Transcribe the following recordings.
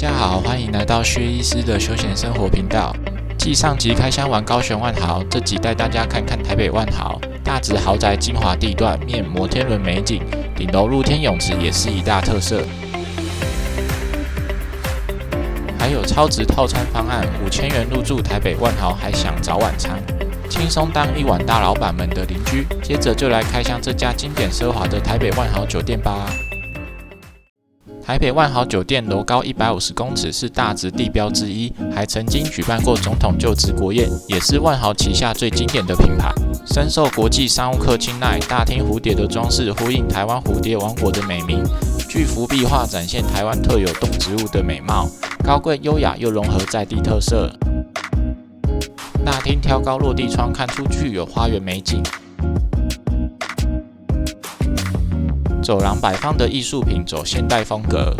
家好，欢迎来到薛医师的休闲生活频道。继上集开箱完高雄万豪，这集带大家看看台北万豪。大直豪宅精华地段，面摩天轮美景，顶楼露天泳池也是一大特色。还有超值套餐方案，5000元入住台北万豪，还享早晚餐，轻松当一晚大老板们的邻居。接着就来开箱这家经典奢华的台北万豪酒店吧。台北万豪酒店楼高150公尺，是大直地标之一，还曾经举办过总统就职国宴，也是万豪旗下最经典的品牌，深受国际商务客青睐。大厅蝴蝶的装饰呼应台湾蝴蝶王国的美名，巨幅壁画展现台湾特有动植物的美貌，高贵优雅又融合在地特色。大厅挑高落地窗看出去有花园美景。走廊摆放的艺术品走现代风格，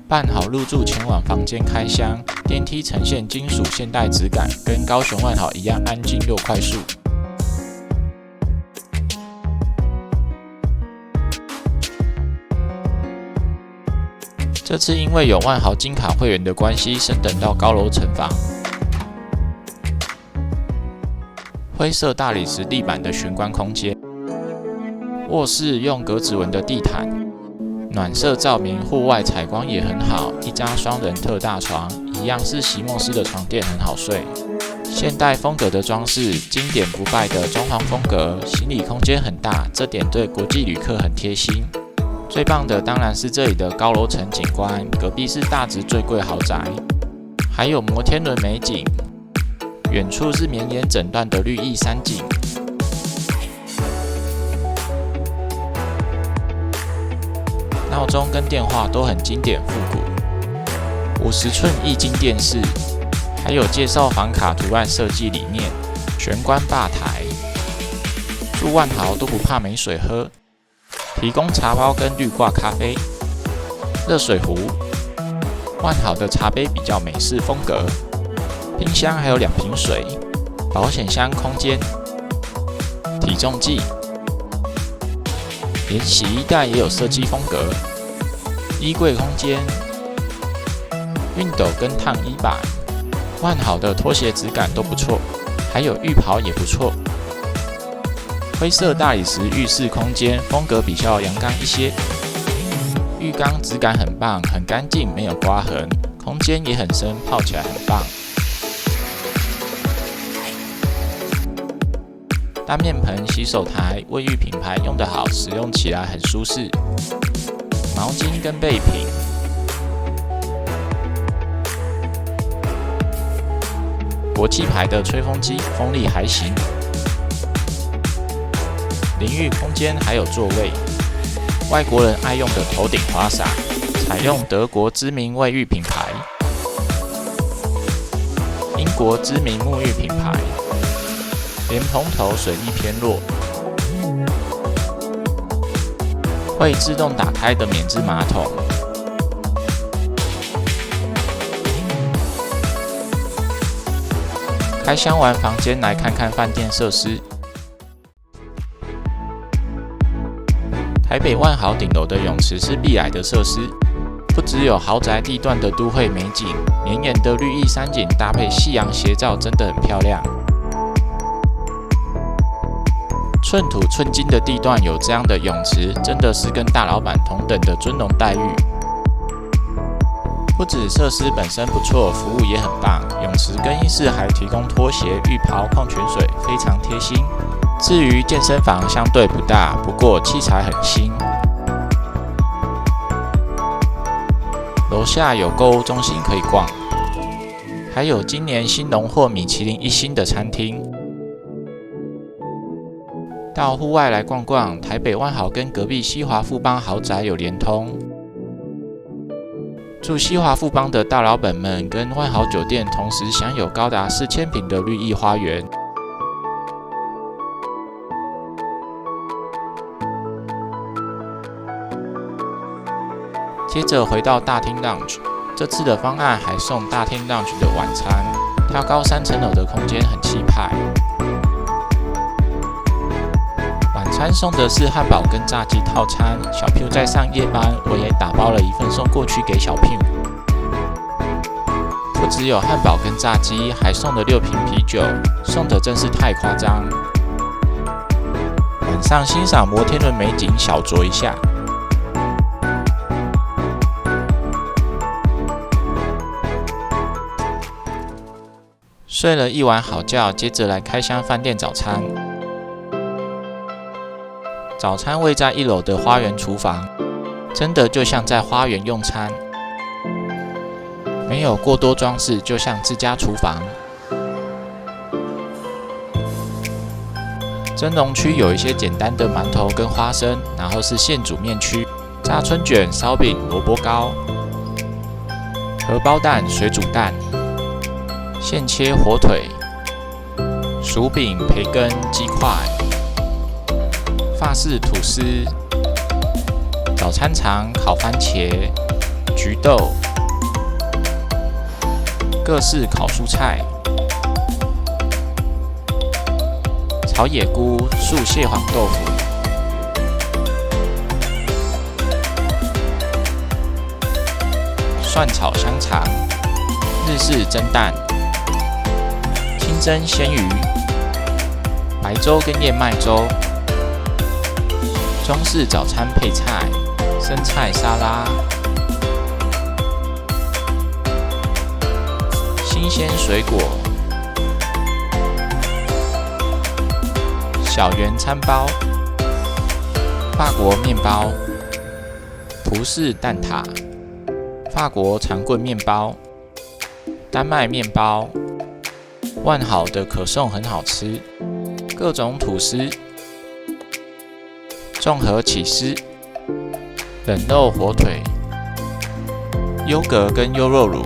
办好入住前往房间开箱，电梯呈现金属现代质感，跟高雄万豪一样安静又快速。这次因为有万豪金卡会员的关系，升等到高楼层房。灰色大理石地板的玄关空间。卧室用格子纹的地毯，暖色照明，户外采光也很好。一张双人特大床，一样是席梦思的床垫，很好睡。现代风格的装饰，经典不败的装潢风格。行李空间很大，这点对国际旅客很贴心。最棒的当然是这里的高楼层景观，隔壁是大直最贵豪宅，还有摩天轮美景，远处是绵延整段的绿意山景。闹钟跟电话都很经典复古，50寸液晶电视，还有介绍房卡图案设计理念，玄关吧台，住万豪都不怕没水喝，提供茶包跟滤挂咖啡，热水壶，万豪的茶杯比较美式风格，冰箱还有2瓶水，保险箱空间，体重计。连洗衣袋也有设计风格，衣柜空间，熨斗跟烫衣板，万豪的拖鞋质感都不错，还有浴袍也不错。灰色大理石浴室空间风格比较阳刚一些，浴缸质感很棒，很干净，没有刮痕，空间也很深，泡起来很棒。单面盆、洗手台、卫浴品牌用得好，使用起来很舒适。毛巾跟备品，国际牌的吹风机，风力还行。淋浴空间还有座位，外国人爱用的头顶花洒，采用德国知名卫浴品牌，英国知名沐浴品牌。莲蓬头水力偏弱，会自动打开的免治马桶，开箱完房间来看看饭店设施。台北万豪顶楼的泳池是必来的设施，不只有豪宅地段的都会美景，绵延的绿意山景搭配夕阳斜照，真的很漂亮。寸土寸金的地段有这样的泳池，真的是跟大老板同等的尊荣待遇。不止设施本身不错，服务也很棒。泳池更衣室还提供拖鞋、浴袍、矿泉水，非常贴心。至于健身房相对不大，不过器材很新。楼下有购物中心可以逛，还有今年新荣获米其林1星的餐厅。到户外来逛逛，台北万豪跟隔壁西华富邦豪宅有连通。住西华富邦的大老板们跟万豪酒店同时享有高达4000坪的绿意花园。接着回到大厅 lounge， 这次的方案还送大厅 lounge 的晚餐，挑高3层楼的空间很气派。餐送的是汉堡跟炸鸡套餐，小 Q 在上夜班，我也打包了一份送过去给小 Q。只有汉堡跟炸鸡，还送了6瓶啤酒，送的真是太夸张。晚上欣赏摩天轮美景，小酌一下。睡了一晚好觉，接着来开箱饭店早餐。早餐位在1楼的花园厨房，真的就像在花园用餐，没有过多装饰，就像自家厨房。蒸笼区有一些简单的馒头跟花生，然后是现煮面区，炸春卷、烧饼、萝卜糕、荷包蛋、水煮蛋、现切火腿、薯饼、培根、鸡块、法式吐司、早餐肠、烤番茄、菊豆、各式烤蔬菜、炒野菇、素蟹黄豆腐、蒜炒香肠、日式蒸蛋、清蒸鲜鱼、白粥跟燕麦粥、中式早餐配菜、生菜沙拉、新鲜水果、小圆餐包、法国面包、葡式蛋挞、法国长棍面包、丹麦面包、万豪的可颂很好吃，各种吐司、综合起司、冷肉火腿、优格跟优酪乳，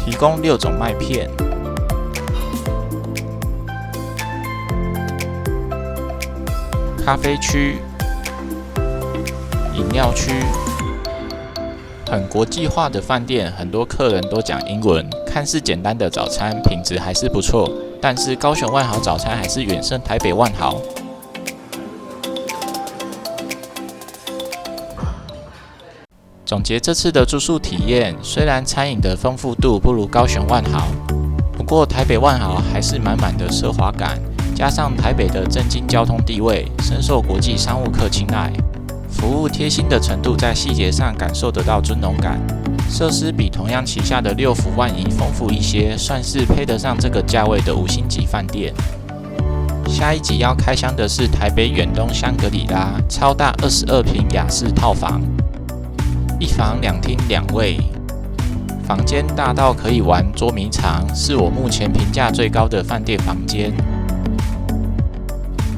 提供6种麦片。咖啡区、饮料区，很国际化的饭店，很多客人都讲英文。看似简单的早餐，品质还是不错，但是高雄万豪早餐还是远胜台北万豪。总结这次的住宿体验，虽然餐饮的丰富度不如高雄万豪，不过台北万豪还是满满的奢华感，加上台北的政经交通地位，深受国际商务客青睐。服务贴心的程度在细节上感受得到尊荣感，设施比同样旗下的六福万怡丰富一些，算是配得上这个价位的5星级饭店。下一集要开箱的是台北远东香格里拉超大22坪雅式套房，1房2厅2卫，房间大到可以玩捉迷藏，是我目前评价最高的饭店房间。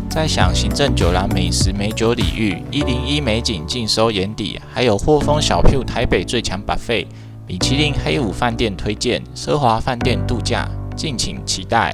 在享行政酒廊美食美酒礼遇，101美景尽收眼底，还有货丰小铺台北最强 buffet， 米其林黑五饭店推荐，奢华饭店度假，敬请期待。